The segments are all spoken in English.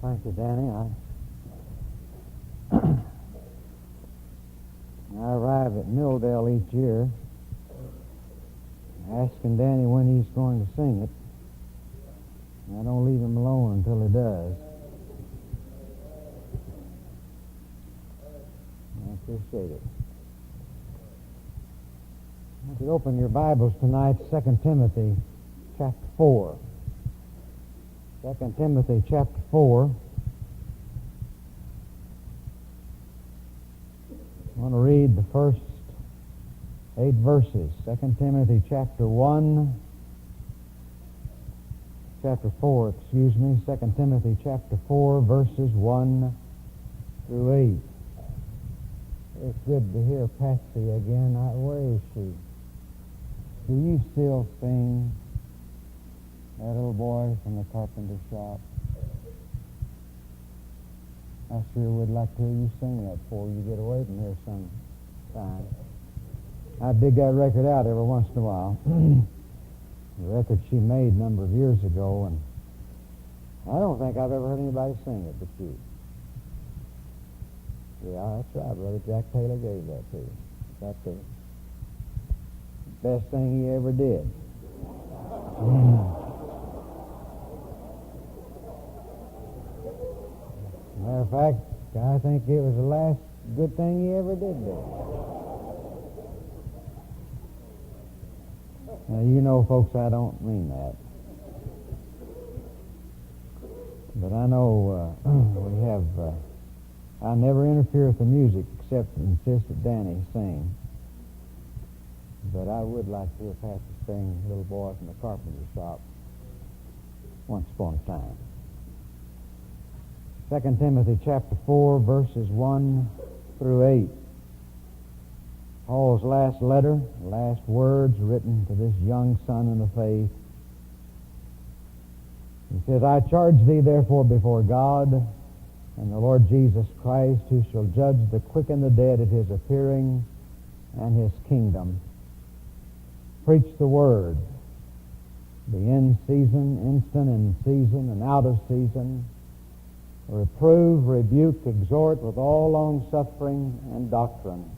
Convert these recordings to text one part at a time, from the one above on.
Thank you, Danny. I arrive at Milldale each year, asking Danny when he's going to sing it. I don't leave him alone until he does. I appreciate it. I want you to open your Bibles tonight, 2 Timothy chapter 4. 2 Timothy chapter 4. I want to read the first 8 verses. 2 Timothy chapter 4, 2 Timothy chapter 4, verses 1 through 8. It's good to hear Patsy again. Where is she? Do you still sing? That little boy from the carpenter shop. I sure would like to hear you sing that before you get away from here sometime. I dig that record out every once in a while. The record she made a number of years ago, and I don't think I've ever heard anybody sing it but you. Yeah, that's right, Brother Jack Taylor gave that to you. That's the best thing he ever did. Matter of fact, I think it was the last good thing he ever did do. Now, you know, folks, I don't mean that. But I know we have... I never interfere with the music except insist that Danny sing. But I would like to hear Patsy sing Little Boy from the Carpenter Shop once upon a time. 2 Timothy chapter 4, verses 1 through 8. Paul's last letter, last words written to this young son in the faith. He says, I charge thee therefore before God and the Lord Jesus Christ, who shall judge the quick and the dead at his appearing and his kingdom. Preach the word. Be in season, instant in season, and out of season. Reprove, rebuke, exhort with all long-suffering and doctrine.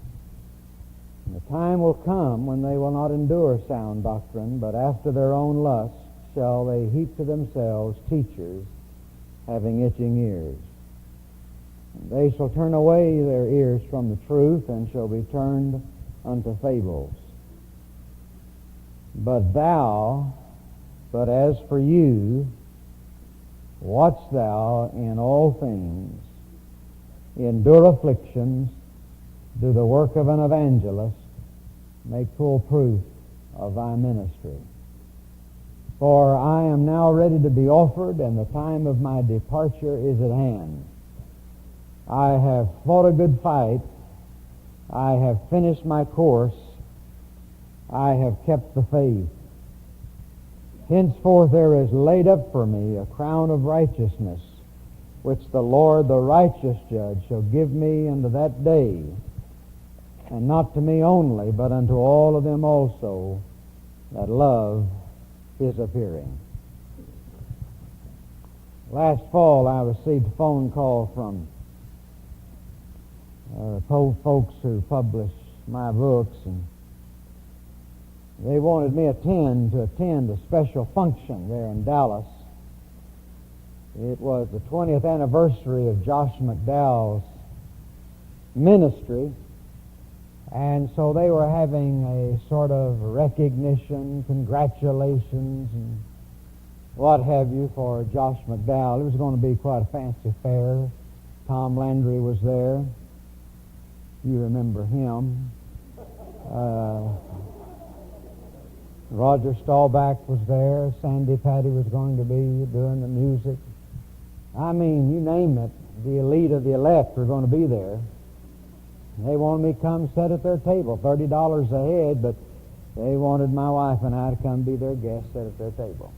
And the time will come when they will not endure sound doctrine, but after their own lust shall they heap to themselves teachers having itching ears. And they shall turn away their ears from the truth and shall be turned unto fables. But as for you, watch thou in all things, endure afflictions, do the work of an evangelist, make full proof of thy ministry. For I am now ready to be offered, and the time of my departure is at hand. I have fought a good fight. I have finished my course. I have kept the faith. Henceforth there is laid up for me a crown of righteousness, which the Lord, the righteous judge, shall give me unto that day, and not to me only, but unto all of them also that love his appearing. Last fall I received a phone call from folks who publish my books, and they wanted me to attend a special function there in Dallas. It was the 20th anniversary of Josh McDowell's ministry, and so they were having a sort of recognition, congratulations, and what have you for Josh McDowell. It was going to be quite a fancy affair. Tom Landry was there. You remember him. Roger Staubach was there. Sandy Patty was going to be doing the music. I mean, you name it, the elite of the elect were going to be there. They wanted me to come sit at their table, $30 a head, but they wanted my wife and I to come be their guests, sit at their table.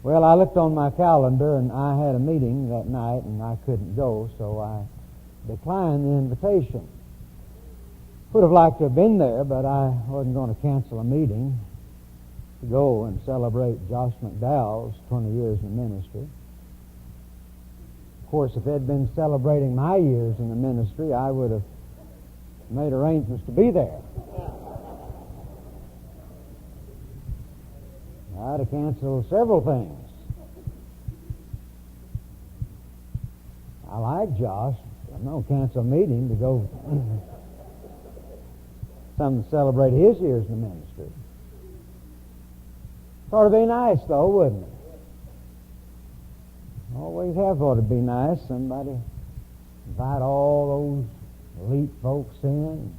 Well, I looked on my calendar, and I had a meeting that night, and I couldn't go, so I declined the invitation. Would have liked to have been there, but I wasn't going to cancel a meeting to go and celebrate Josh McDowell's 20 years in ministry. Of course, if they'd been celebrating my years in the ministry, I would have made arrangements to be there. I'd have canceled several things. I like Josh. I'm going to cancel a meeting to go something to celebrate his years in the ministry. Sort of be nice, though, wouldn't it? Always have thought it'd be nice. Somebody invite all those elite folks in,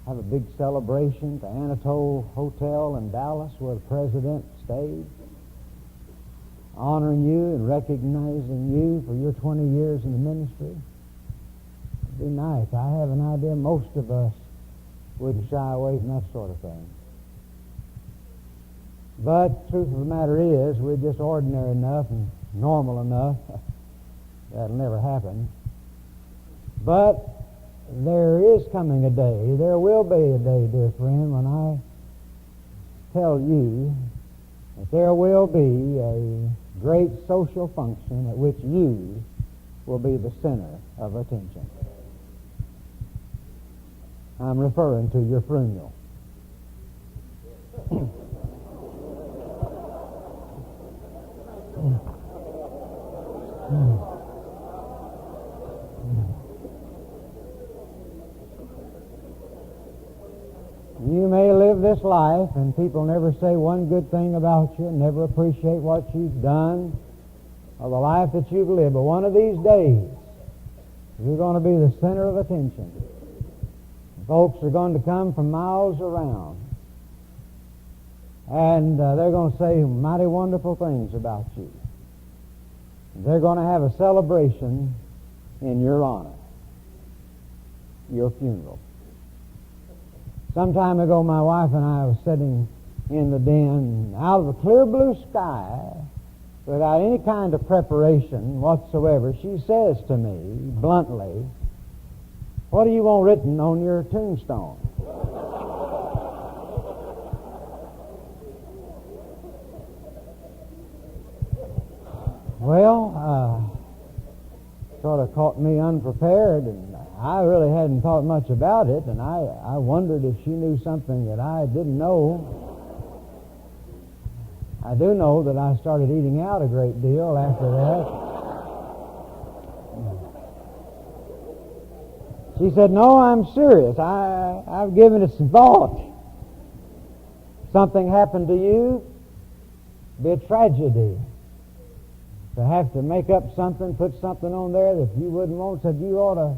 have a big celebration at the Anatole Hotel in Dallas where the president stayed, honoring you and recognizing you for your 20 years in the ministry. It'd be nice. I have an idea most of us wouldn't shy away from that sort of thing. But the truth of the matter is, we're just ordinary enough and normal enough. That'll never happen. But there is coming a day, there will be a day, dear friend, when I tell you that there will be a great social function at which you will be the center of attention. I'm referring to your funeral. You may live this life and people never say one good thing about you, never appreciate what you've done or the life that you've lived, but one of these days you're going to be the center of attention. Folks are going to come from miles around and they're going to say mighty wonderful things about you. They're going to have a celebration in your honor, your funeral. Some time ago, my wife and I were sitting in the den out of a clear blue sky without any kind of preparation whatsoever. She says to me bluntly, "What do you want written on your tombstone?" Well, sort of caught me unprepared, and I really hadn't thought much about it, and I wondered if she knew something that I didn't know. I do know that I started eating out a great deal after that. She said, "No, I'm serious. I've given it some thought. Something happened to you, be a tragedy. To have to make up something, put something on there that you wouldn't want," said, "You ought to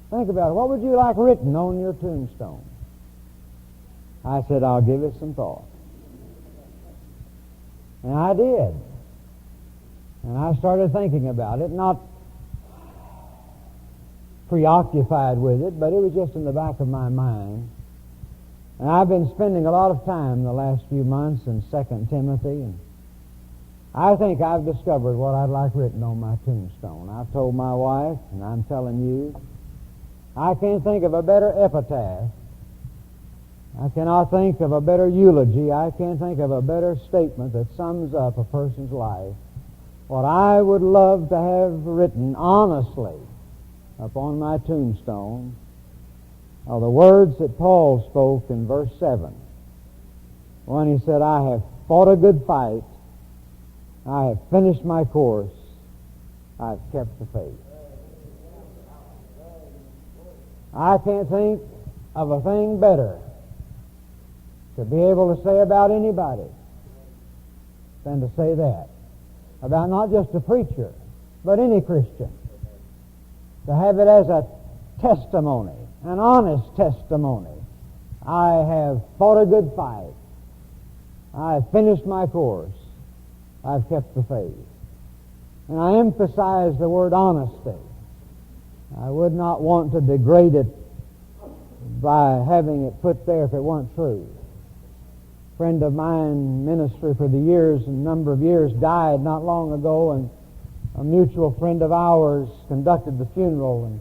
think about it. What would you like written on your tombstone?" I said, "I'll give it some thought." And I did. And I started thinking about it, not preoccupied with it, but it was just in the back of my mind. And I've been spending a lot of time the last few months in 2 Timothy, and I think I've discovered what I'd like written on my tombstone. I've told my wife, and I'm telling you, I can't think of a better epitaph. I cannot think of a better eulogy. I can't think of a better statement that sums up a person's life. What I would love to have written honestly upon my tombstone are the words that Paul spoke in verse 7 when he said, "I have fought a good fight. I have finished my course. I've kept the faith." I can't think of a thing better to be able to say about anybody than to say that about not just a preacher, but any Christian. To have it as a testimony, an honest testimony. I have fought a good fight. I have finished my course. I've kept the faith. And I emphasize the word honesty. I would not want to degrade it by having it put there if it weren't true. A friend of mine, minister for the years, a number of years, died not long ago, and a mutual friend of ours conducted the funeral. And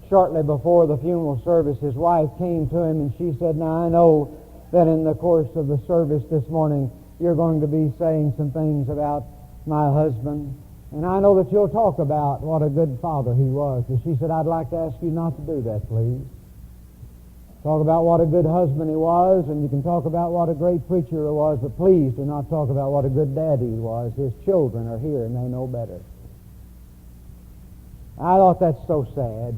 shortly before the funeral service, his wife came to him and she said, "Now I know that in the course of the service this morning you're going to be saying some things about my husband, And I know that you'll talk about what a good father he was. And she said, I'd like to ask you not to do that, please. Talk about what a good husband he was, and you can talk about what a great preacher he was, but please do not talk about what a good daddy he was. His children are here, and they know better. I thought that's so sad.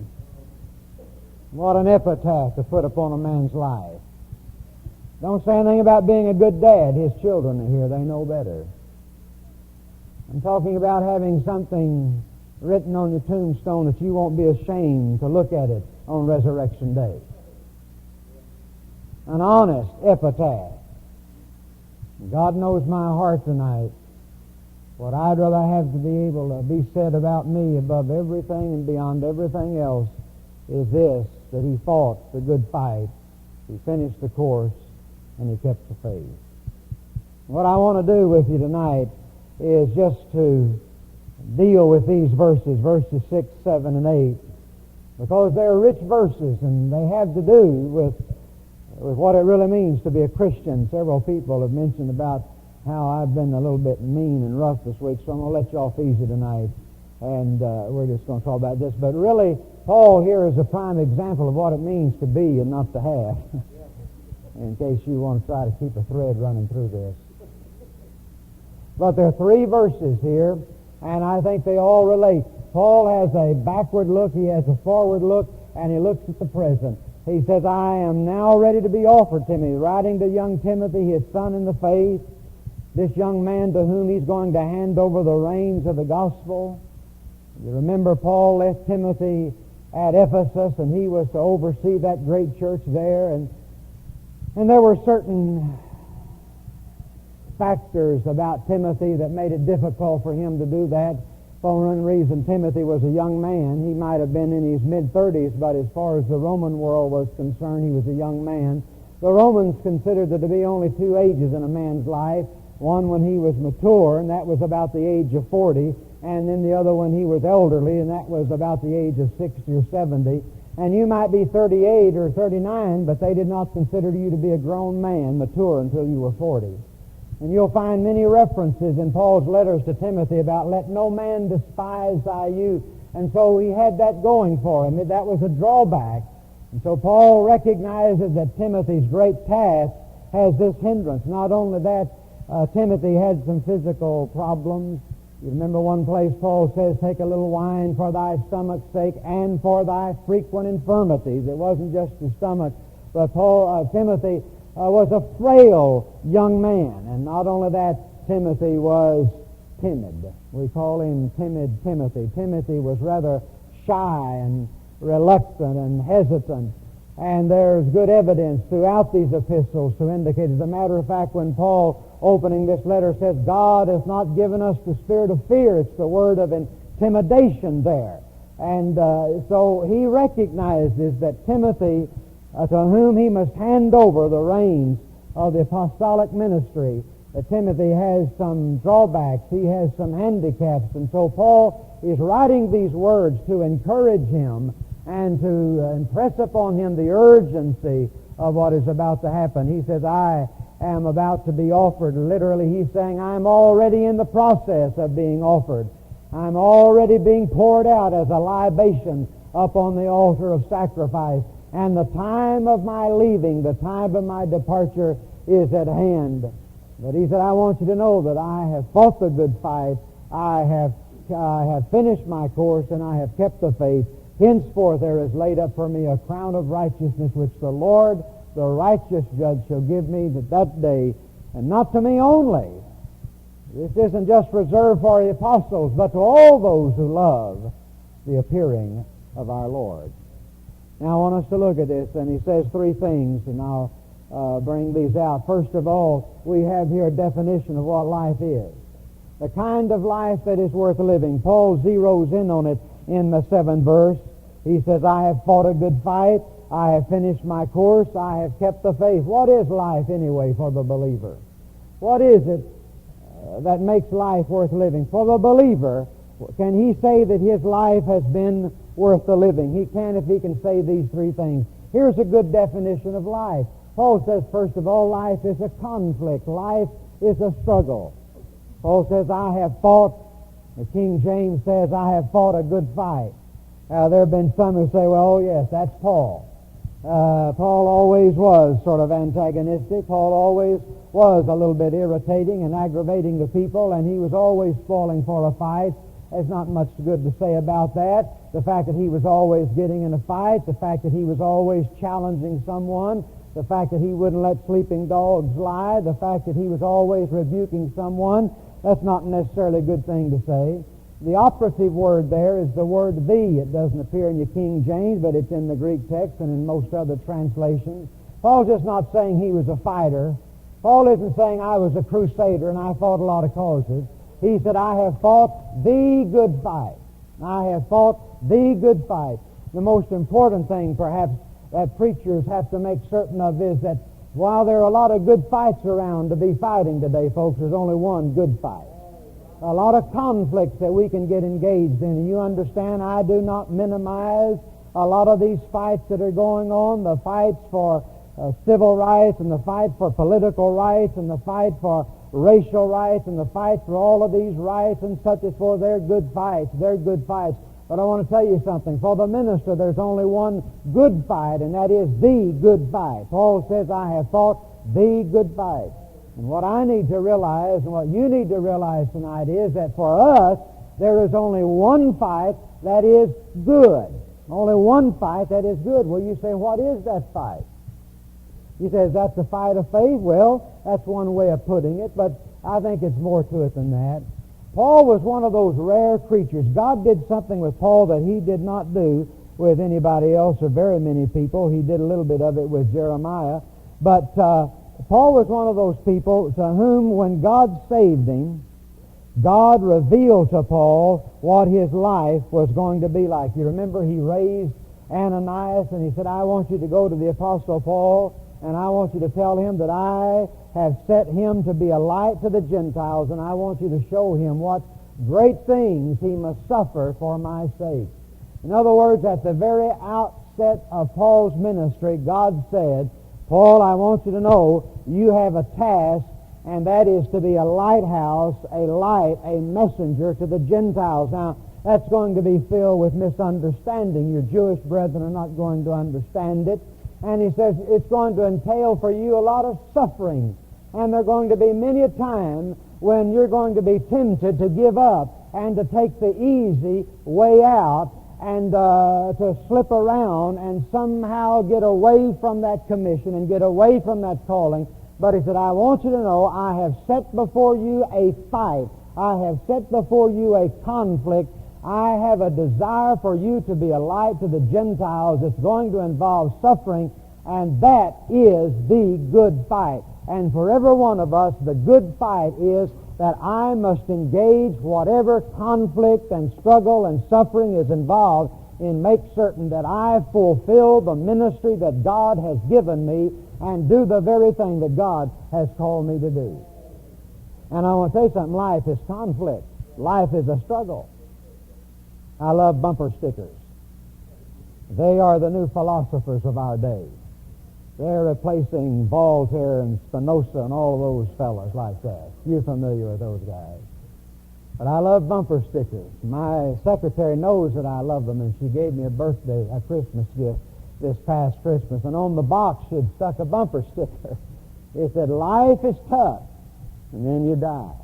What an epitaph to put upon a man's life. Don't say anything about being a good dad. His children are here. They know better. I'm talking about having something written on your tombstone that you won't be ashamed to look at it on Resurrection Day. An honest epitaph. God knows my heart tonight. What I'd rather have to be able to be said about me above everything and beyond everything else is this, that he fought the good fight, he finished the course, and he kept the faith. What I want to do with you tonight is just to deal with these verses 6, 7, and 8, because they're rich verses, and they have to do with what it really means to be a Christian. Several people have mentioned about how I've been a little bit mean and rough this week, so I'm going to let you off easy tonight, and we're just going to talk about this. But really, Paul here is a prime example of what it means to be and not to have, in case you want to try to keep a thread running through this. But there are 3 verses here, and I think they all relate. Paul has a backward look, he has a forward look, and he looks at the present. He says, I am now ready to be offered to me, writing to young Timothy, his son in the faith, this young man to whom he's going to hand over the reins of the gospel. You remember Paul left Timothy at Ephesus, and he was to oversee that great church there, and there were certain factors about Timothy that made it difficult for him to do that. For one reason, Timothy was a young man. He might have been in his mid-30s, but as far as the Roman world was concerned, he was a young man. The Romans considered there to be only 2 ages in a man's life. One when he was mature, and that was about the age of 40, and then the other when he was elderly, and that was about the age of 60 or 70. And you might be 38 or 39, but they did not consider you to be a grown man, mature, until you were 40. And you'll find many references in Paul's letters to Timothy about let no man despise thy youth. And so he had that going for him. That was a drawback. And so Paul recognizes that Timothy's great task has this hindrance. Not only that, Timothy had some physical problems. You remember one place Paul says, take a little wine for thy stomach's sake and for thy frequent infirmities. It wasn't just the stomach, but Timothy was a frail young man. And not only that, Timothy was timid. We call him Timid Timothy. Timothy was rather shy and reluctant and hesitant. And there's good evidence throughout these epistles to indicate. As a matter of fact, when Paul, opening this letter, says, God has not given us the spirit of fear, it's the word of intimidation there. And so he recognizes that Timothy, to whom he must hand over the reins of the apostolic ministry, that Timothy has some drawbacks, he has some handicaps. And so Paul is writing these words to encourage him and to impress upon him the urgency of what is about to happen. He says, I am about to be offered. Literally, he's saying, I'm already in the process of being offered. I'm already being poured out as a libation upon the altar of sacrifice. And the time of my leaving, the time of my departure is at hand. But he said, I want you to know that I have fought the good fight. I have finished my course, and I have kept the faith. Henceforth there is laid up for me a crown of righteousness, which the Lord, the righteous judge, shall give me that day, and not to me only. This isn't just reserved for the apostles, but to all those who love the appearing of our Lord. Now I want us to look at this, and he says 3 things, and I'll bring these out. First of all, we have here a definition of what life is. The kind of life that is worth living. Paul zeroes in on it in the 7th verse. He says, I have fought a good fight. I have finished my course. I have kept the faith. What is life anyway for the believer? What is it that makes life worth living? For the believer, can he say that his life has been worth the living? He can if he can say these 3 things. Here's a good definition of life. Paul says, first of all, life is a conflict. Life is a struggle. Paul says, I have fought The King James says, I have fought a good fight. There have been some who say, well, oh yes, that's Paul. Paul always was sort of antagonistic. Paul always was a little bit irritating and aggravating to people, and he was always spoiling for a fight. There's not much good to say about that. The fact that he was always getting in a fight, the fact that he was always challenging someone, the fact that he wouldn't let sleeping dogs lie, the fact that he was always rebuking someone, that's not necessarily a good thing to say. The operative word there is the word thee. It doesn't appear in your King James, but it's in the Greek text and in most other translations. Paul's just not saying he was a fighter. Paul isn't saying I was a crusader and I fought a lot of causes. He said, I have fought the good fight. I have fought the good fight. The most important thing, perhaps, that preachers have to make certain of is that while there are a lot of good fights around to be fighting today, folks, there's only one good fight. A lot of conflicts that we can get engaged in. And you understand, I do not minimize a lot of these fights that are going on, the fights for civil rights and the fight for political rights and the fight for racial rights and the fight for all of these rights and such as for they're good fights. They're good fights. But I want to tell you something. For the minister, there's only one good fight, and that is the good fight. Paul says, I have fought the good fight. And what I need to realize, and what you need to realize tonight is that for us, there is only one fight that is good. Only one fight that is good. Well, you say, what is that fight? You say, is that the fight of faith? Well, that's one way of putting it, but I think it's more to it than that. Paul was one of those rare creatures. God did something with Paul that he did not do with anybody else or very many people. He did a little bit of it with Jeremiah. But Paul was one of those people to whom, when God saved him, God revealed to Paul what his life was going to be like. You remember he raised Ananias and he said, I want you to go to the Apostle Paul and I want you to tell him that I have set him to be a light to the Gentiles, and I want you to show him what great things he must suffer for my sake. In other words, at the very outset of Paul's ministry, God said, Paul, I want you to know you have a task, and that is to be a lighthouse, a light, a messenger to the Gentiles. Now, that's going to be filled with misunderstanding. Your Jewish brethren are not going to understand it. And he says it's going to entail for you a lot of suffering. And there are going to be many a time when you're going to be tempted to give up and to take the easy way out and to slip around and somehow get away from that commission and get away from that calling. But he said, I want you to know I have set before you a fight. I have set before you a conflict. I have a desire for you to be a light to the Gentiles. It's going to involve suffering, and that is the good fight. And for every one of us, the good fight is that I must engage whatever conflict and struggle and suffering is involved in make certain that I fulfill the ministry that God has given me and do the very thing that God has called me to do. And I want to say something. Life is conflict. Life is a struggle. I love bumper stickers. They are the new philosophers of our day. They're replacing Voltaire and Spinoza and all of those fellas like that. You're familiar with those guys. But I love bumper stickers. My secretary knows that I love them, and she gave me a Christmas gift this past Christmas. And on the box she had stuck a bumper sticker. It said, life is tough, and then you die.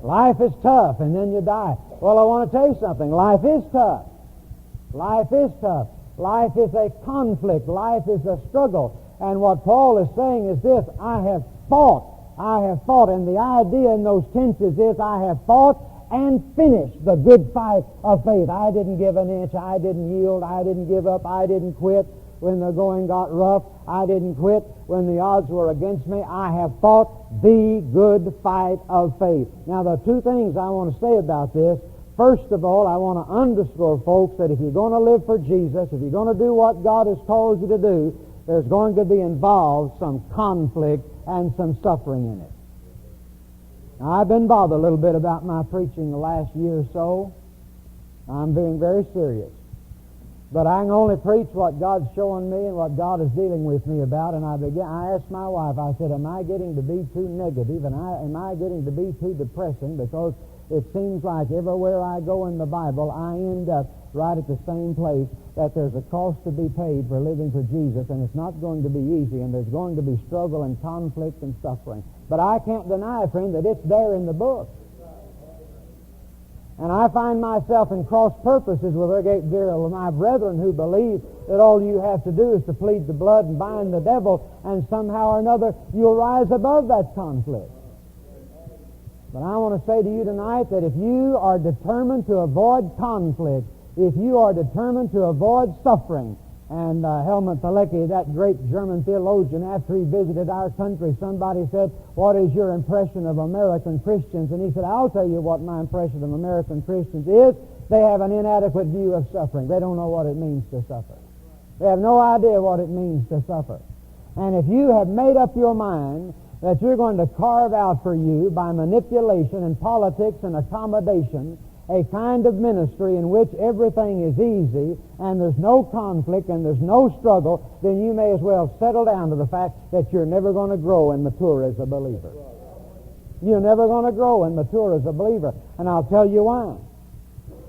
Life is tough, and then you die. Well, I want to tell you something. Life is tough. Life is tough. Life is a conflict. Life is a struggle. And what Paul is saying is this, I have fought. I have fought. And the idea in those tenses is I have fought and finished the good fight of faith. I didn't give an inch. I didn't yield. I didn't give up. I didn't quit when the going got rough. I didn't quit when the odds were against me. I have fought the good fight of faith. Now, the two things I want to say about this. First of all, I want to underscore, folks, that if you're going to live for Jesus, if you're going to do what God has called you to do, there's going to be involved some conflict and some suffering in it. Now, I've been bothered a little bit about my preaching the last year or so. I'm being very serious. But I can only preach what God's showing me and what God is dealing with me about. And I asked my wife, I said, am I getting to be too negative? And am I getting to be too depressing? Because it seems like everywhere I go in the Bible, I end up right at the same place, that there's a cost to be paid for living for Jesus, and it's not going to be easy, and there's going to be struggle and conflict and suffering. But I can't deny, friend, that it's there in the book. And I find myself in cross purposes with a great deal of my brethren who believe that all you have to do is to plead the blood and bind the devil, and somehow or another you'll rise above that conflict. But I want to say to you tonight that if you are determined to avoid conflict, if you are determined to avoid suffering, and Helmut Thielicke, that great German theologian, after he visited our country, somebody said, what is your impression of American Christians? And he said, I'll tell you what my impression of American Christians is. They have an inadequate view of suffering. They don't know what it means to suffer. They have no idea what it means to suffer. And if you have made up your mind that you're going to carve out for you by manipulation and politics and accommodation a kind of ministry in which everything is easy and there's no conflict and there's no struggle, then you may as well settle down to the fact that you're never going to grow and mature as a believer. You're never going to grow and mature as a believer. And I'll tell you why.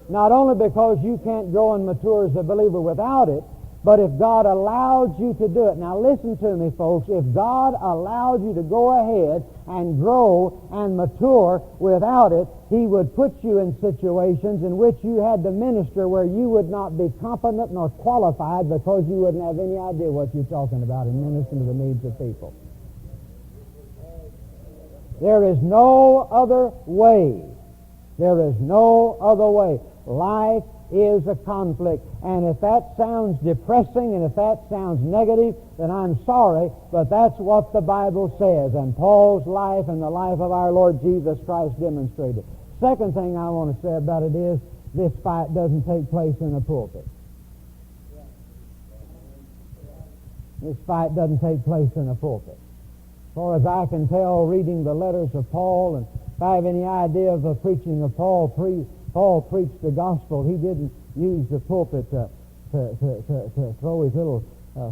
Not only because you can't grow and mature as a believer without it, but if God allowed you to do it. Now listen to me, folks. If God allowed you to go ahead and grow and mature without it, He would put you in situations in which you had to minister where you would not be competent nor qualified because you wouldn't have any idea what you're talking about in ministering to the needs of people. There is no other way. There is no other way. Life is a conflict. And if that sounds depressing and if that sounds negative, then I'm sorry, but that's what the Bible says. And Paul's life and the life of our Lord Jesus Christ demonstrated. Second thing I want to say about it is this fight doesn't take place in a pulpit. This fight doesn't take place in a pulpit. As far as I can tell, reading the letters of Paul, and if I have any idea of the preaching of Paul, Paul preached the gospel. He didn't use the pulpit to throw his little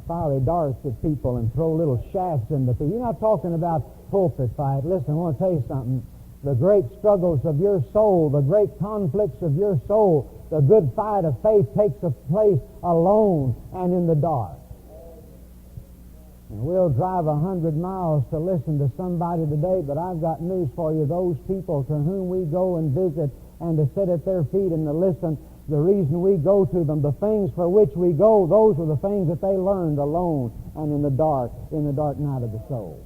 fiery darts at people and throw little shafts into people. You're not talking about pulpit fight. Listen, I want to tell you something. The great struggles of your soul, the great conflicts of your soul, the good fight of faith takes place alone and in the dark. And we'll drive 100 miles to listen to somebody today, but I've got news for you. Those people to whom we go and visit and to sit at their feet and to listen, the reason we go to them, the things for which we go, those are the things that they learned alone and in the dark night of the soul.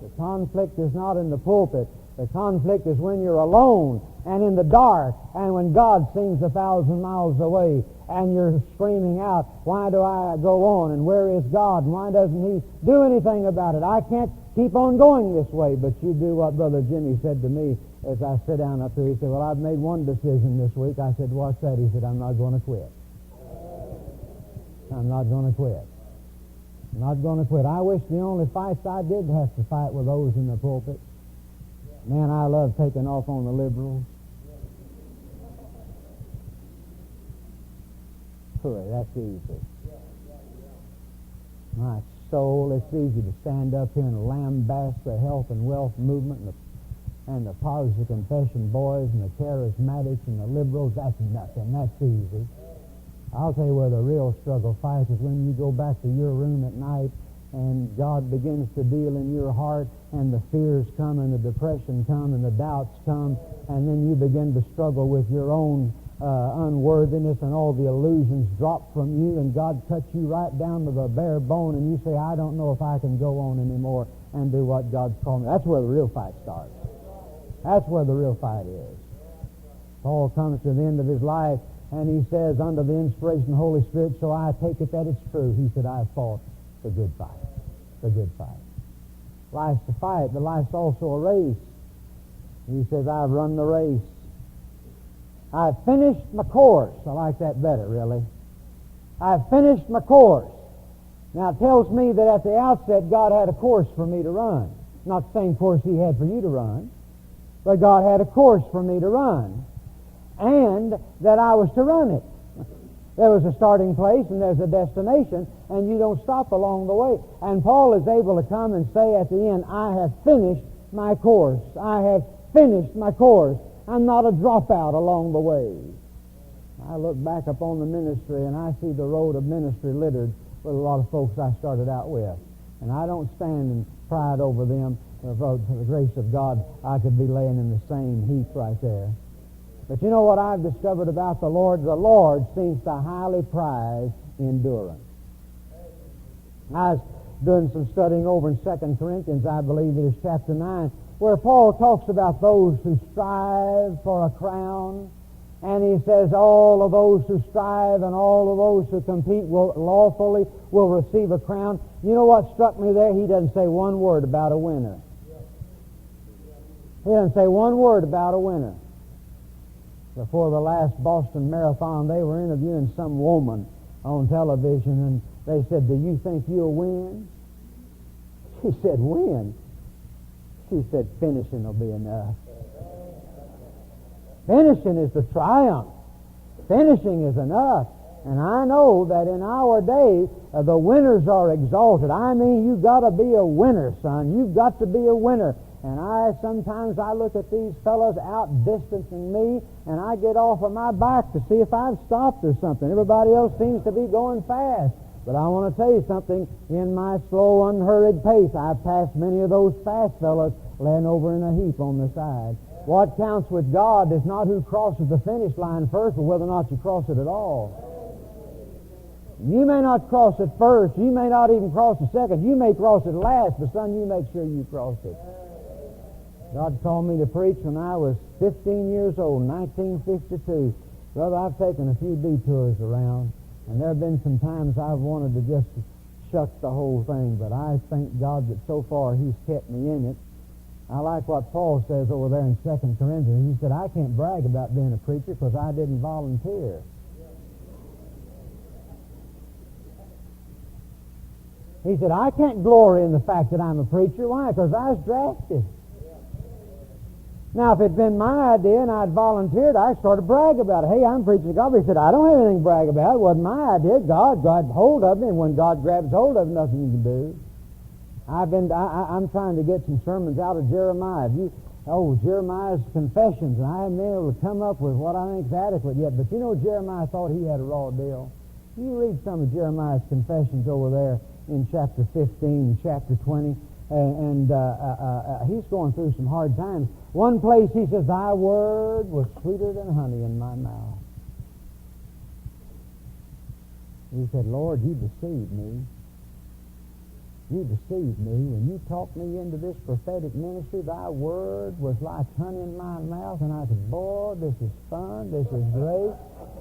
The conflict is not in the pulpit. The conflict is when you're alone and in the dark and when God sings 1,000 miles away and you're screaming out, why do I go on and where is God and why doesn't He do anything about it? I can't keep on going this way. But you do what Brother Jimmy said to me as I sit down up there. He said, well, I've made one decision this week. I said, what's that? He said, I'm not going to quit. I'm not going to quit. I'm not going to quit. I wish the only fights I did have to fight were those in the pulpit. Man, I love taking off on the liberals. Boy, that's easy. My soul, it's easy to stand up here and lambaste the health and wealth movement and the positive confession boys and the charismatics and the liberals. That's nothing. That's easy. I'll tell you where the real struggle fight is when you go back to your room at night and God begins to deal in your heart and the fears come and the depression come and the doubts come, and then you begin to struggle with your own unworthiness and all the illusions drop from you, and God cuts you right down to the bare bone, and you say, I don't know if I can go on anymore and do what God's called me. That's where the real fight starts. That's where the real fight is. Paul comes to the end of his life and he says, under the inspiration of the Holy Spirit, so I take it that it's true. He said, I fought the good fight. The good fight. Life's a fight, but life's also a race. He says, I've run the race. I've finished my course. I like that better, really. I've finished my course. Now, it tells me that at the outset, God had a course for me to run. Not the same course He had for you to run, but God had a course for me to run, and that I was to run it. There was a starting place and there's a destination, and you don't stop along the way. And Paul is able to come and say at the end, I have finished my course. I have finished my course. I'm not a dropout along the way. I look back upon the ministry and I see the road of ministry littered with a lot of folks I started out with. And I don't stand in pride over them. For the grace of God, I could be laying in the same heap right there. But you know what I've discovered about the Lord? The Lord seems to highly prize endurance. I was doing some studying over in 2 Corinthians, I believe it is chapter 9, where Paul talks about those who strive for a crown. And he says all of those who strive and all of those who compete lawfully will receive a crown. You know what struck me there? He doesn't say one word about a winner. He doesn't say one word about a winner. Before the last Boston Marathon, they were interviewing some woman on television, and they said, do you think you'll win? She said, win? She said, finishing will be enough. Finishing is the triumph. Finishing is enough. And I know that in our day, the winners are exalted. I mean, you've got to be a winner, son. You've got to be a winner. And sometimes I look at these fellows outdistancing me, and I get off of my back to see if I've stopped or something. Everybody else seems to be going fast. But I want to tell you something. In my slow, unhurried pace, I've passed many of those fast fellows laying over in a heap on the side. What counts with God is not who crosses the finish line first, but whether or not you cross it at all. You may not cross it first. You may not even cross it second. You may cross it last, but son, you make sure you cross it. God called me to preach when I was 15 years old, 1952. Brother, I've taken a few detours around, and there have been some times I've wanted to just shuck the whole thing, but I thank God that so far He's kept me in it. I like what Paul says over there in 2 Corinthians. He said, I can't brag about being a preacher because I didn't volunteer. He said, I can't glory in the fact that I'm a preacher. Why? Because I was drafted. Now, if it'd been my idea and I'd volunteered, I'd sort of brag about it. Hey, I'm preaching to God. But he said, I don't have anything to brag about. It wasn't my idea. God grabbed hold of me, and when God grabs hold of it, nothing you can do. I'm trying to get some sermons out of Jeremiah. Jeremiah's confessions, and I haven't been able to come up with what I think is adequate yet. But you know, Jeremiah thought he had a raw deal. You read some of Jeremiah's confessions over there in chapter 15 and chapter 20. And he's going through some hard times. One place he says, thy word was sweeter than honey in my mouth. He said, Lord, you deceived me. You deceived me. When you talked me into this prophetic ministry, thy word was like honey in my mouth. And I said, boy, this is fun. This is great.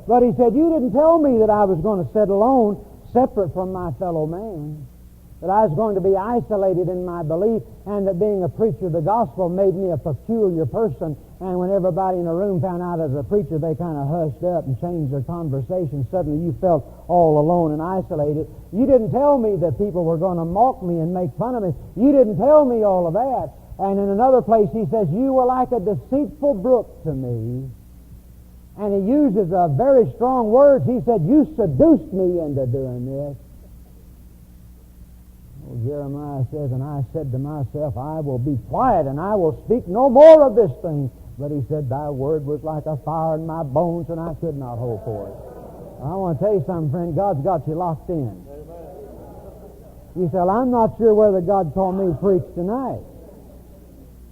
But he said, you didn't tell me that I was going to sit alone, separate from my fellow man. That I was going to be isolated in my belief, and that being a preacher of the gospel made me a peculiar person. And when everybody in the room found out as a preacher, they kind of hushed up and changed their conversation. Suddenly you felt all alone and isolated. You didn't tell me that people were going to mock me and make fun of me. You didn't tell me all of that. And in another place he says, you were like a deceitful brook to me. And he uses a very strong words. He said, you seduced me into doing this. Well, Jeremiah says, and I said to myself, I will be quiet and I will speak no more of this thing. But he said, thy word was like a fire in my bones, and I could not hold for it. I want to tell you something, friend. God's got you locked in. You say, well, I'm not sure whether God called me to preach tonight.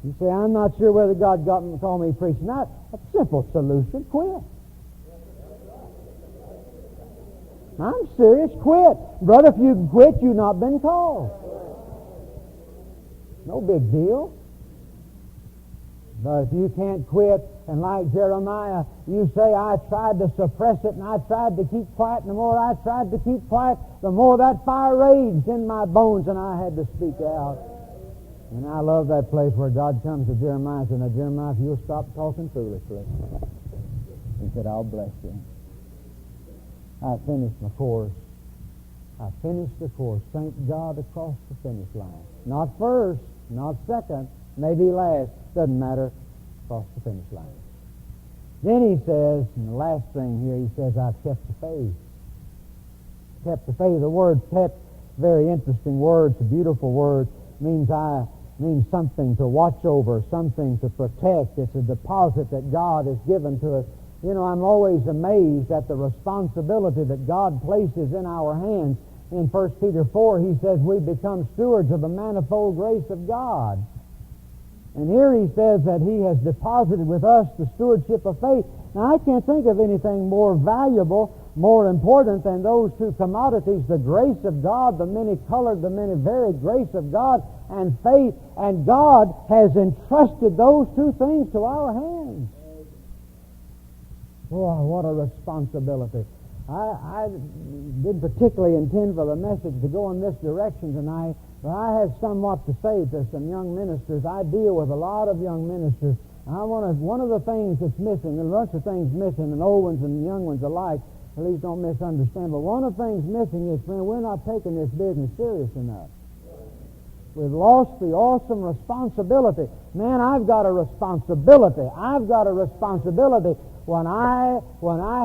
You say, I'm not sure whether God called me to preach tonight. A simple solution, quit. I'm serious, quit. Brother, if you quit, you've not been called. No big deal. But if you can't quit, and like Jeremiah, you say, I tried to suppress it, and I tried to keep quiet, and the more I tried to keep quiet, the more that fire raged in my bones, and I had to speak out. And I love that place where God comes to Jeremiah and says, now, Jeremiah, if you'll stop talking foolishly. He said, I'll bless you. I finished my course. I finished the course. Thank God across the finish line. Not first, not second, maybe last. Doesn't matter. Across the finish line. Then he says, and the last thing here, he says, I've kept the faith. Kept the faith. The word kept, very interesting word. It's a beautiful word. Means something to watch over, something to protect. It's a deposit that God has given to us. You know, I'm always amazed at the responsibility that God places in our hands. In 1 Peter 4, he says we become stewards of the manifold grace of God. And here he says that he has deposited with us the stewardship of faith. Now, I can't think of anything more valuable, more important than those two commodities, the grace of God, the many-colored, the many-varied grace of God, and faith. And God has entrusted those two things to our hands. Oh, what a responsibility. I didn't particularly intend for the message to go in this direction tonight, but I have somewhat to say to some young ministers. I deal with a lot of young ministers. One of the things that's missing, and lots of things missing, and old ones and young ones alike, please don't misunderstand, but one of the things missing is, friend, we're not taking this business serious enough. We've lost the awesome responsibility. Man, I've got a responsibility. I've got a responsibility. When I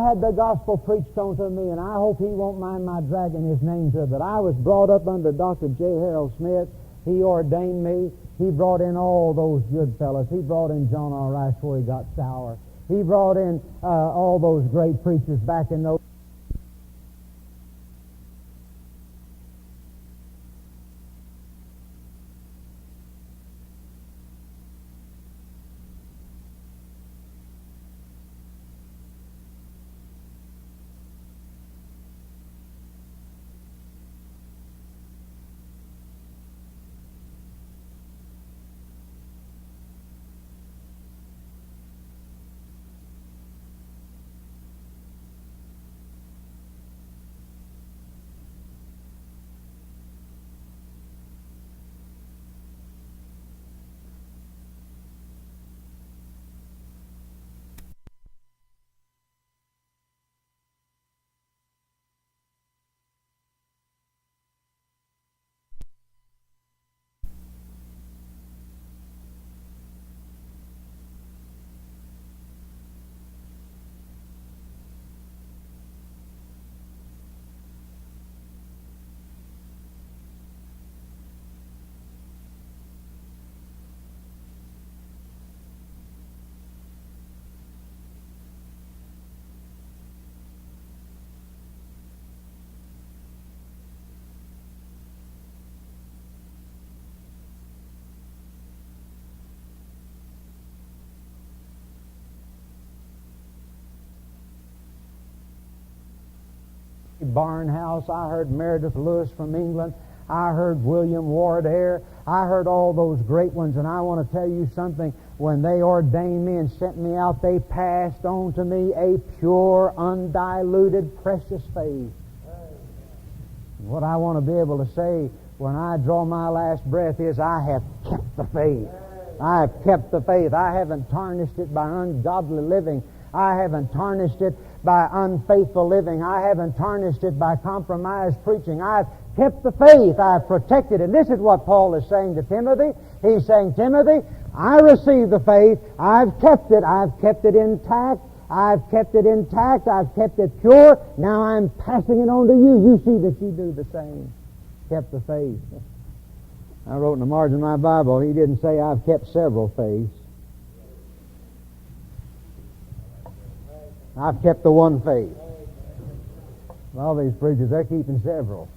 had the gospel preached unto me, and I hope he won't mind my dragging his name to it, but I was brought up under Dr. J. Harold Smith. He ordained me. He brought in all those good fellows. He brought in John R. Rice before he got sour. He brought in all those great preachers back in those. Barnhouse. I heard Meredith Lewis from England. I heard William Ward Eyre. I heard all those great ones, and I want to tell you something. When they ordained me and sent me out, they passed on to me a pure, undiluted, precious faith. What I want to be able to say when I draw my last breath is, I have kept the faith. I have kept the faith. I haven't tarnished it by ungodly living. I haven't tarnished it by unfaithful living. I haven't tarnished it by compromised preaching. I've kept the faith. I've protected it. And this is what Paul is saying to Timothy. He's saying, Timothy, I received the faith. I've kept it. I've kept it intact. I've kept it intact. I've kept it pure. Now I'm passing it on to you. You see that you do the same. Kept the faith. I wrote in the margin of my Bible, he didn't say I've kept several faiths. I've kept the one faith. All these preachers, they're keeping several.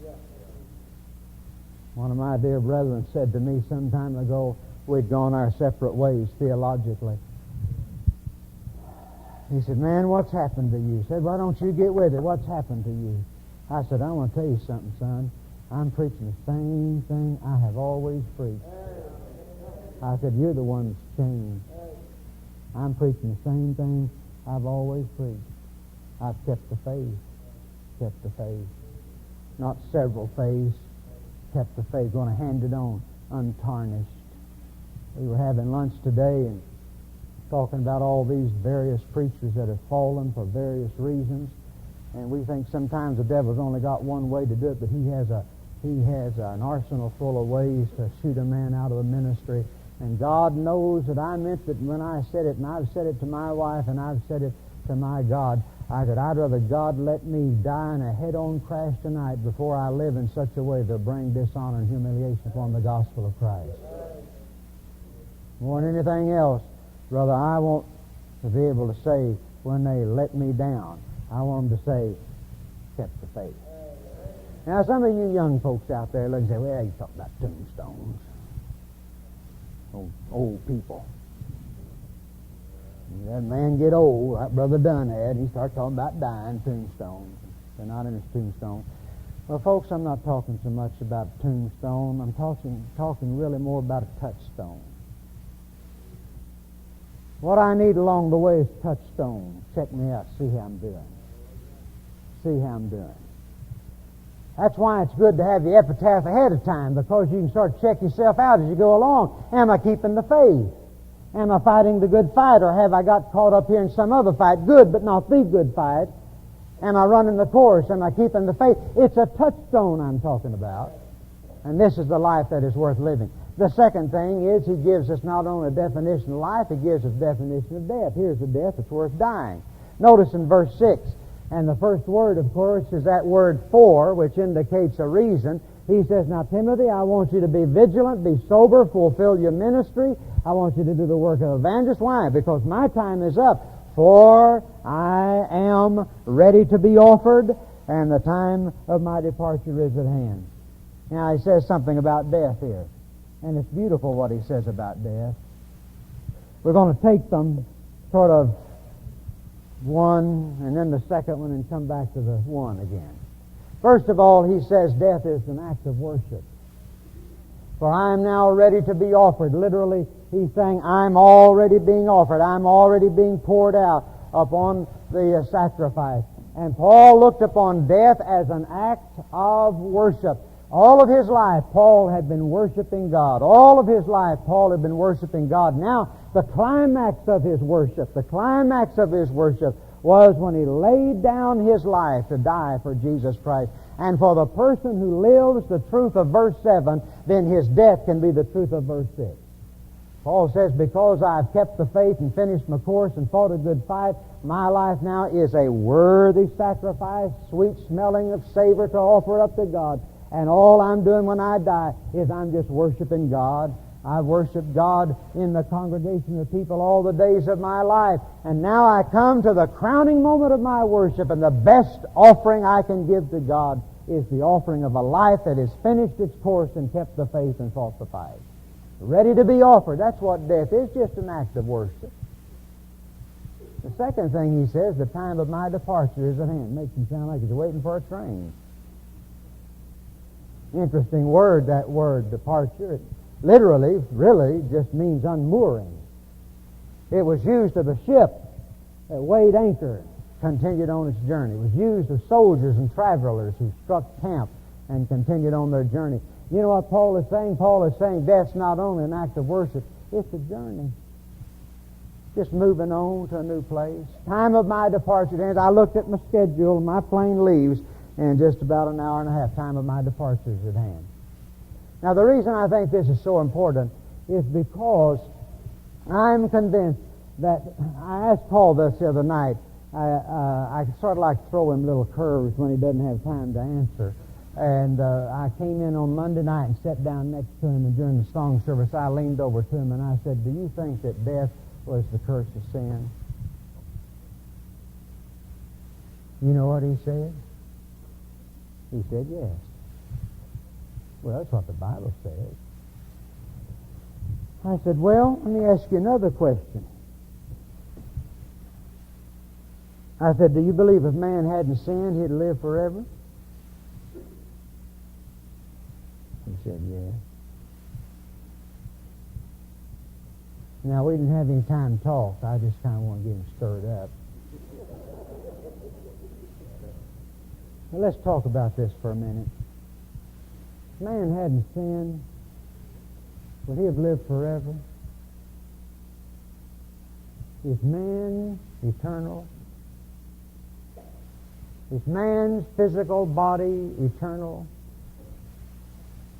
One of my dear brethren said to me some time ago, we'd gone our separate ways theologically. He said, man, what's happened to you? He said, why don't you get with it? What's happened to you? I said, I want to tell you something, son. I'm preaching the same thing I have always preached. I said, you're the one that's changed. I'm preaching the same thing I've always preached. I've kept the faith. Kept the faith. Not several faiths. Kept the faith. Going to hand it on untarnished. We were having lunch today and talking about all these various preachers that have fallen for various reasons. And we think sometimes the devil's only got one way to do it, but he has an arsenal full of ways to shoot a man out of the ministry. And God knows that I meant that when I said it, and I've said it to my wife, and I've said it to my God, I said, I'd rather God let me die in a head-on crash tonight before I live in such a way that bring dishonor and humiliation upon the gospel of Christ. More than anything else, brother, I want to be able to say when they let me down, I want them to say, kept the faith. Now, some of you young folks out there look and say, well, you talk about tombstones. Old people. That man get old, like Brother Dunn had, he started talking about dying tombstones. They're not in his tombstone. Well, folks, I'm not talking so much about a tombstone. I'm talking really more about a touchstone. What I need along the way is touchstone. Check me out, see how I'm doing. See how I'm doing. That's why it's good to have the epitaph ahead of time, because you can start to check yourself out as you go along. Am I keeping the faith? Am I fighting the good fight, or have I got caught up here in some other fight? Good, but not the good fight. Am I running the course? Am I keeping the faith? It's a touchstone I'm talking about. And this is the life that is worth living. The second thing is he gives us not only a definition of life, he gives us a definition of death. Here's a death that's worth dying. Notice in verse 6, and the first word, of course, is that word for, which indicates a reason. He says, now, Timothy, I want you to be vigilant, be sober, fulfill your ministry. I want you to do the work of evangelist. Why? Because my time is up. For I am ready to be offered, and the time of my departure is at hand. Now, he says something about death here. And it's beautiful what he says about death. We're going to take them sort of one, and then the second one, and come back to the one again. First of all, he says death is an act of worship. For I am now ready to be offered. Literally, he's saying, I'm already being offered. I'm already being poured out upon the sacrifice. And Paul looked upon death as an act of worship. All of his life, Paul had been worshiping God. All of his life, Paul had been worshiping God. Now, the climax of his worship was when he laid down his life to die for Jesus Christ. And for the person who lives the truth of verse 7, then his death can be the truth of verse 6. Paul says, because I've kept the faith and finished my course and fought a good fight, my life now is a worthy sacrifice, sweet smelling of savor to offer up to God. And all I'm doing when I die is I'm just worshiping God. I've worshiped God in the congregation of people all the days of my life. And now I come to the crowning moment of my worship, and the best offering I can give to God is the offering of a life that has finished its course and kept the faith and fought the fight. Ready to be offered. That's what death is, just an act of worship. The second thing he says, the time of my departure is at hand. Makes him sound like he's waiting for a train. Interesting word, that word, departure. It literally, really just means unmooring. It was used of a ship that weighed anchor, continued on its journey. It was used of soldiers and travelers who struck camp and continued on their journey. You know what Paul is saying? Paul is saying death's not only an act of worship, it's a journey. Just moving on to a new place. Time of my departure. And I looked at my schedule, and my plane leaves in just about an hour and a half. Time of my departure is at hand. Now, the reason I think this is so important is because I'm convinced that I asked Paul this the other night. I sort of like to throw him little curves when he doesn't have time to answer. And I came in on Monday night and sat down next to him, and during the song service I leaned over to him and I said, do you think that death was the curse of sin? You know what he said? He said yes. Well, that's what the Bible says. I said, well, let me ask you another question. I said, do you believe if man hadn't sinned, he'd live forever? He said, yes. Now, we didn't have any time to talk. I just kind of want to get him stirred up. Well, let's talk about this for a minute. If man hadn't sinned, would he have lived forever? Is man eternal? Is man's physical body eternal?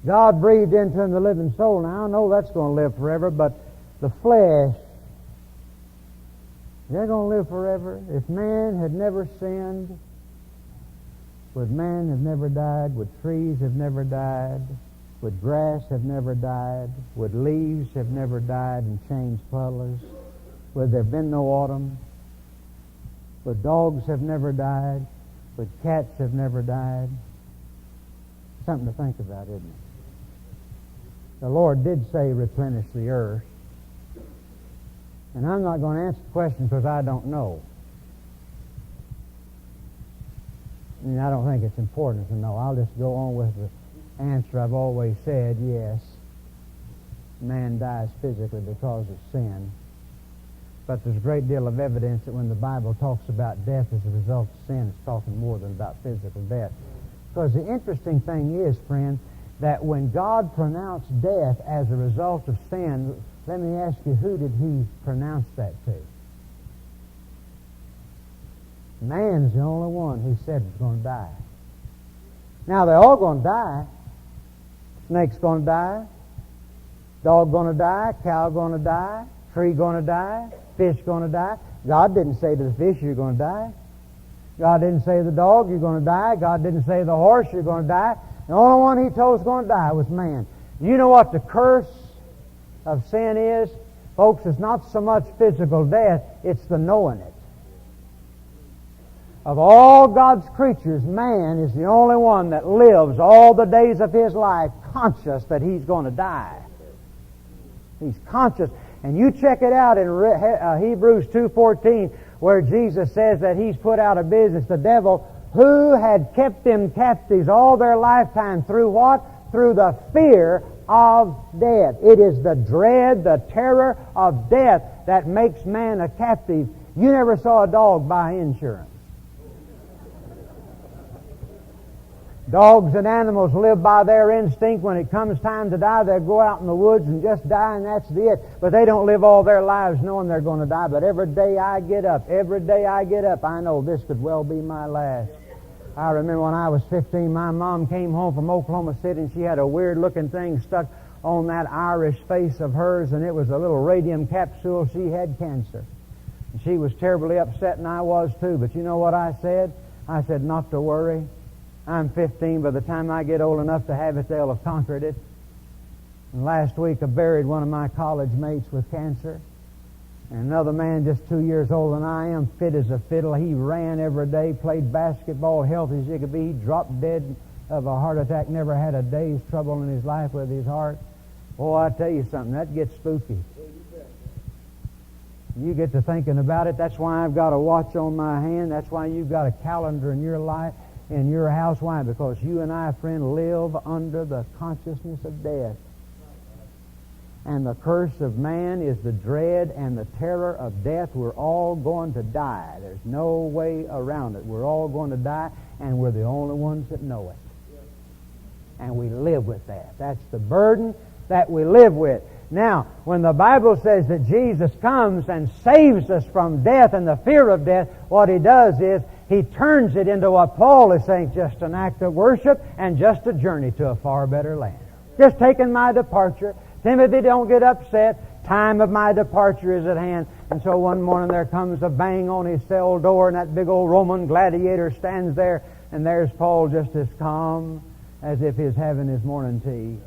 God breathed into him the living soul. Now, I know that's going to live forever, but the flesh They're going to live forever. If man had never sinned, would man have never died? Would trees have never died? Would grass have never died? Would leaves have never died and changed colors? Would there have been no autumn? Would dogs have never died? Would cats have never died? Something to think about, isn't it? The Lord did say replenish the earth. And I'm not going to answer the question because I don't know. And I don't think it's important to know. I'll just go on with the answer I've always said, yes. Man dies physically because of sin. But there's a great deal of evidence that when the Bible talks about death as a result of sin, it's talking more than about physical death. Because the interesting thing is, friend, that when God pronounced death as a result of sin, let me ask you, who did He pronounce that to? Man's the only one He said was going to die. Now, they're all going to die. Snake's going to die. Dog going to die. Cow going to die. Tree going to die. Fish going to die. God didn't say to the fish, you're going to die. God didn't say to the dog, you're going to die. God didn't say to the horse, you're going to die. The only one He told was going to die was man. You know what the curse of sin is? Folks, it's not so much physical death, it's the knowing it. Of all God's creatures, man is the only one that lives all the days of his life conscious that he's going to die. He's conscious. And you check it out in Hebrews 2:14, where Jesus says that He's put out of business the devil who had kept them captives all their lifetime through what? Through the fear of death. It is the dread, the terror of death that makes man a captive. You never saw a dog buy insurance. Dogs and animals live by their instinct. When it comes time to die, they'll go out in the woods and just die, and that's it. But they don't live all their lives knowing they're going to die. But every day I get up, I know this could well be my last. I remember when I was 15, my mom came home from Oklahoma City, and she had a weird-looking thing stuck on that Irish face of hers, and it was a little radium capsule. She had cancer. And she was terribly upset, and I was too. But you know what I said? I said, not to worry. I'm 15. By the time I get old enough to have it, they'll have conquered it. And last week I buried one of my college mates with cancer. And another man just 2 years older than I am, fit as a fiddle. He ran every day, played basketball, healthy as he could be. He dropped dead of a heart attack, never had a day's trouble in his life with his heart. Oh, I tell you something, that gets spooky. You get to thinking about it. That's why I've got a watch on my hand. That's why you've got a calendar in your life, in your house. Why? Because you and I, friend, live under the consciousness of death. And the curse of man is the dread and the terror of death. We're all going to die. There's no way around it. We're all going to die, and we're the only ones that know it. And we live with that. That's the burden that we live with. Now, when the Bible says that Jesus comes and saves us from death and the fear of death, what He does is He turns it into what Paul is saying, just an act of worship and just a journey to a far better land. Just taking my departure. Timothy, don't get upset. Time of my departure is at hand. And so one morning there comes a bang on his cell door, and that big old Roman gladiator stands there, and there's Paul just as calm as if he's having his morning tea.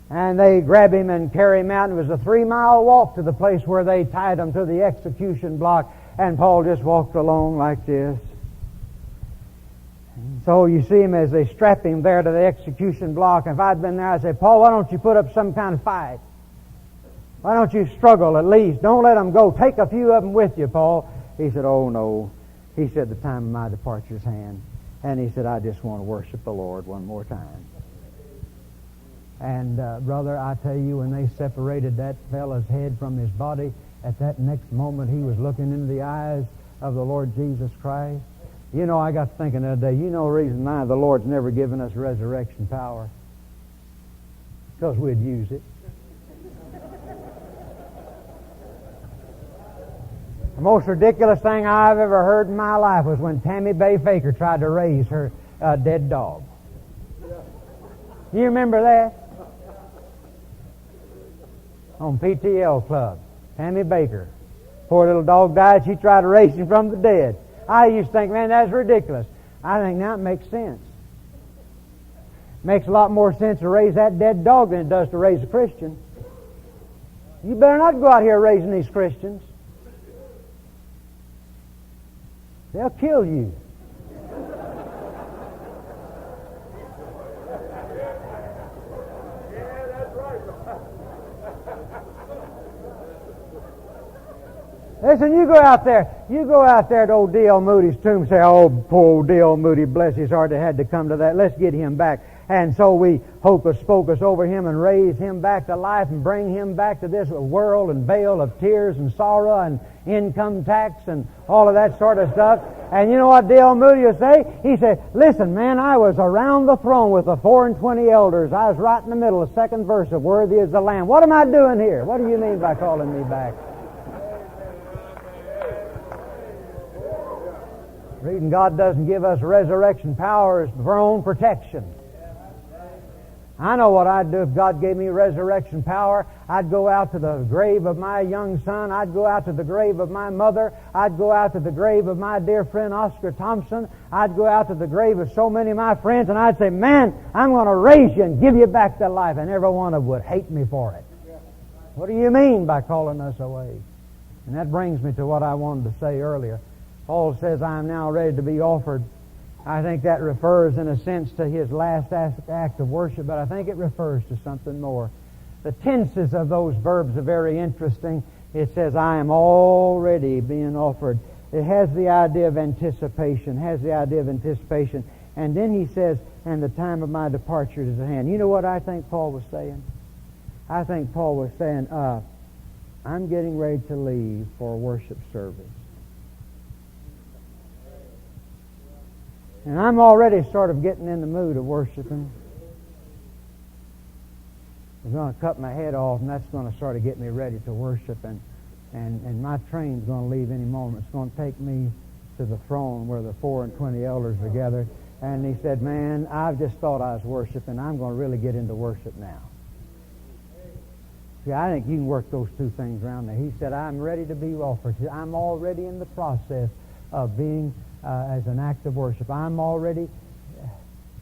And they grab him and carry him out. It was a 3-mile walk to the place where they tied him to the execution block, and Paul just walked along like this. So you see him as they strap him there to the execution block. If I'd been there, I'd say, Paul, why don't you put up some kind of fight? Why don't you struggle at least? Don't let them go. Take a few of them with you, Paul. He said, oh, no. He said, the time of my departure's hand. And he said, I just want to worship the Lord one more time. And, brother, I tell you, when they separated that fellow's head from his body, at that next moment he was looking into the eyes of the Lord Jesus Christ. You know, I got thinking the other day, you know the reason why the Lord's never given us resurrection power? Because we'd use it. The most ridiculous thing I've ever heard in my life was when Tammy Bay Faker tried to raise her dead dog. You remember that? On PTL Club. Tammy Baker. Poor little dog died. She tried to raise him from the dead. I used to think, man, that's ridiculous. I think now it makes sense. Makes a lot more sense to raise that dead dog than it does to raise a Christian. You better not go out here raising these Christians. They'll kill you. Listen, you go out there to old D.L. Moody's tomb and say, oh, poor old D.L. Moody, bless his heart, they had to come to that. Let's get him back. And so we hocus pocus over him and raise him back to life and bring him back to this world and veil of tears and sorrow and income tax and all of that sort of stuff. And you know what D.L. Moody would say? He said, listen, man, I was around the throne with the 24 elders. I was right in the middle of the second verse of Worthy is the Lamb. What am I doing here? What do you mean by calling me back? Reading God doesn't give us resurrection powers for our own protection. I know what I'd do if God gave me resurrection power. I'd go out to the grave of my young son. I'd go out to the grave of my mother. I'd go out to the grave of my dear friend Oscar Thompson. I'd go out to the grave of so many of my friends, and I'd say, man, I'm going to raise you and give you back to life. And every one of them would hate me for it. What do you mean by calling us away? And that brings me to what I wanted to say earlier. Paul says, I am now ready to be offered. I think that refers in a sense to his last act of worship, but I think it refers to something more. The tenses of those verbs are very interesting. It says, I am already being offered. It has the idea of anticipation, And then he says, and the time of my departure is at hand. You know what I think Paul was saying? I think Paul was saying, I'm getting ready to leave for a worship service. And I'm already sort of getting in the mood of worshiping. I'm going to cut my head off, and that's going to sort of get me ready to worship. And my train's going to leave any moment. It's going to take me to the throne where the 24 elders are gathered. And he said, man, I've just thought I was worshiping. I'm going to really get into worship now. See, I think you can work those two things around there. He said, I'm ready to be offered. I'm already in the process of being as an act of worship.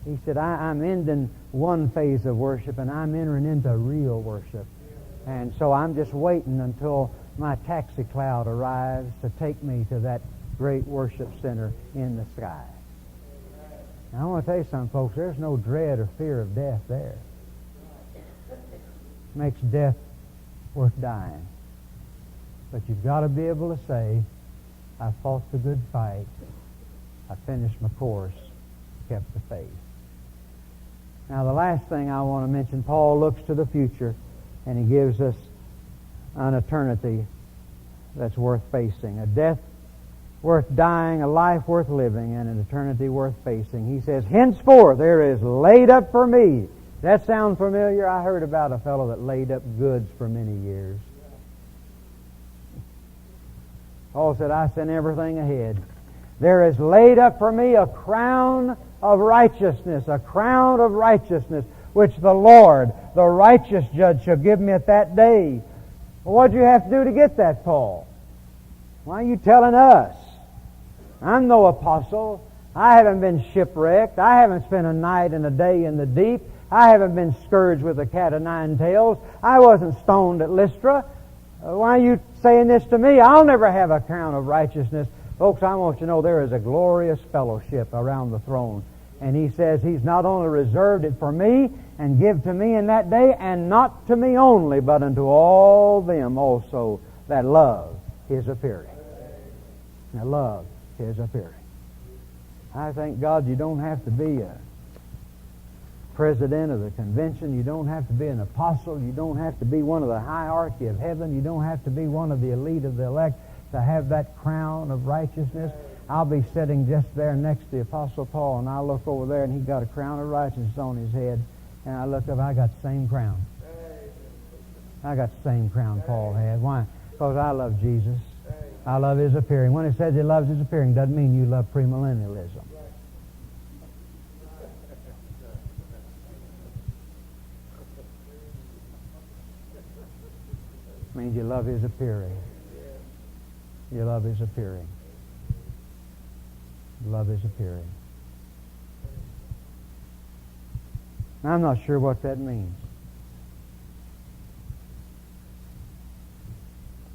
He said, I'm ending one phase of worship and I'm entering into real worship. And so I'm just waiting until my taxi cloud arrives to take me to that great worship center in the sky. Now, I want to tell you something, folks. There's no dread or fear of death there. It makes death worth dying. But you've got to be able to say, I fought the good fight. I finished my course, kept the faith. Now, the last thing I want to mention, Paul looks to the future, and he gives us an eternity that's worth facing, a death worth dying, a life worth living, and an eternity worth facing. He says, henceforth there is laid up for me. Does that sound familiar? I heard about a fellow that laid up goods for many years. Paul said, I sent everything ahead. There is laid up for me a crown of righteousness, which the Lord, the righteous judge, shall give me at that day. Well, what do you have to do to get that, Paul? Why are you telling us? I'm no apostle. I haven't been shipwrecked. I haven't spent a night and a day in the deep. I haven't been scourged with a cat of nine tails. I wasn't stoned at Lystra. Why are you saying this to me? I'll never have a crown of righteousness. Folks, I want you to know there is a glorious fellowship around the throne. And he says he's not only reserved it for me and give to me in that day, and not to me only, but unto all them also that love his appearing. That love his appearing. I thank God you don't have to be a president of the convention. You don't have to be an apostle. You don't have to be one of the hierarchy of heaven. You don't have to be one of the elite of the elect to have that crown of righteousness. I'll be sitting just there next to the Apostle Paul, and I'll look over there, and he's got a crown of righteousness on his head. And I look up, I got the same crown. I got the same crown Paul had. Why? Because I love Jesus. I love his appearing. When it says he loves his appearing, doesn't mean you love premillennialism. It means you love his appearing. You love His appearing. You love His appearing. Now, I'm not sure what that means.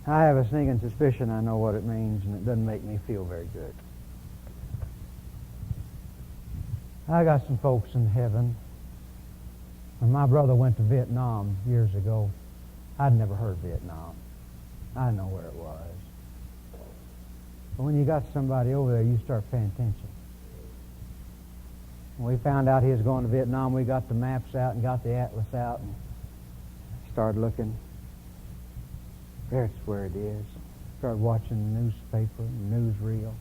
I have a sneaking suspicion I know what it means, and it doesn't make me feel very good. I got some folks in heaven. When my brother went to Vietnam years ago, I'd never heard of Vietnam. I didn't know where it was. But when you got somebody over there, you start paying attention. When we found out he was going to Vietnam, we got the maps out and got the atlas out and started looking. There's where it is. Started watching the newspaper, the newsreel.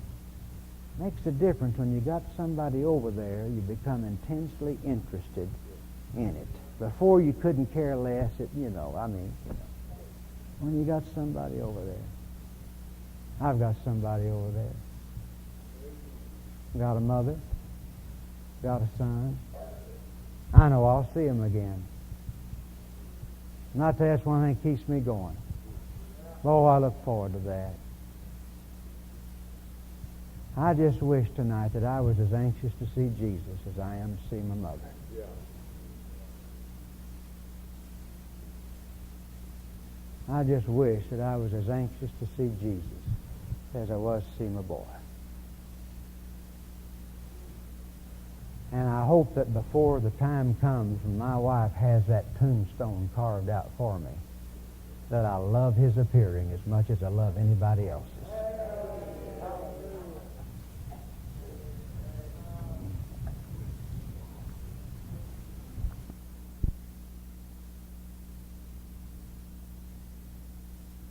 Makes a difference when you got somebody over there, you become intensely interested in it. Before you couldn't care less, when you got somebody over there. I've got somebody over there. Got a mother, got a son. I know I'll see him again. Not that's one thing that keeps me going. Oh, I look forward to that. I just wish tonight that I was as anxious to see Jesus as I am to see my mother. Yeah. I just wish that I was as anxious to see Jesus as I was to see my boy. And I hope that before the time comes when my wife has that tombstone carved out for me, that I love His appearing as much as I love anybody else.